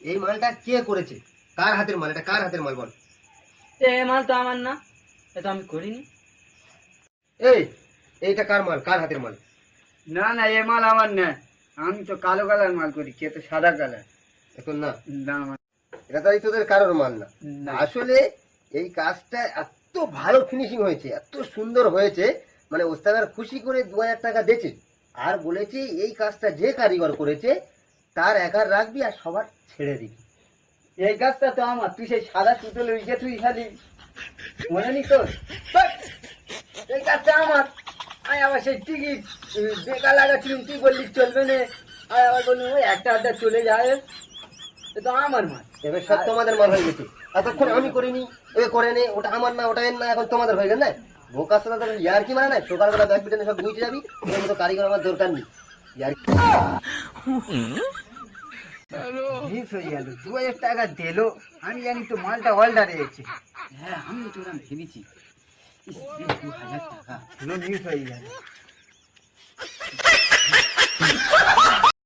এই মালটা কে করেছে? কার হাতের মাল? এটা কার হাতের মাল বল? এ মাল তো আমার না, এটা আমি করিনি। এই এইটা কার মাল? কার হাতের মাল? না না, এ মাল আমার না। আমি তো কালো কালার মাল করি, কে তো সাদা কালার। এখন না, না আমার এটা তো এই তোদের কারোর মাল না। না। আসলে এই কাজটা এত ভালো ফিনিশিং হয়েছে, এত সুন্দর হয়েছে, মানে ওস্তাদার খুশি করে 2000 টাকা দিয়েছে আর বলেছে এই কাজটা যে কারিগর করেছে তার একার রাখবি আর সবার ছেড়ে দিবি। এই গাছটা তো আমার, তুই সেই সাদা সুতো লইকে তুই খালি মনে নি তোর? বাট, এই গাছটা আমার। আমি আবার সেই টিকিট বেকার লাগাচ্ছিলাম, তুই বললি চলবে না। আর আবার বললাম ওই একটা আড্ডা চলে যায়, এ তো আমার মাল। এবার সব তোমাদের মাল হয়ে গেছে। এতক্ষণ আমি করিনি, এ করে নে, ওটা আমার না, ওটা এর না, এখন তোমাদের হয়ে গেল না। বোকার সাথে তোর ইয়ার কি মানে না, সকালবেলা ব্যাগ পিটানে সব বুঝে যাবি। ওর মতো কারিগর আমার দরকার নেই। ইয়ার মিস হয়ে গেল, 2000 টাকা দিলো। আমি জানি তো মালটা অল্ডারে এসেছে। হ্যাঁ, আমি তো ওরা ভেবেছি 2000 টাকা মিস হয়ে গেল।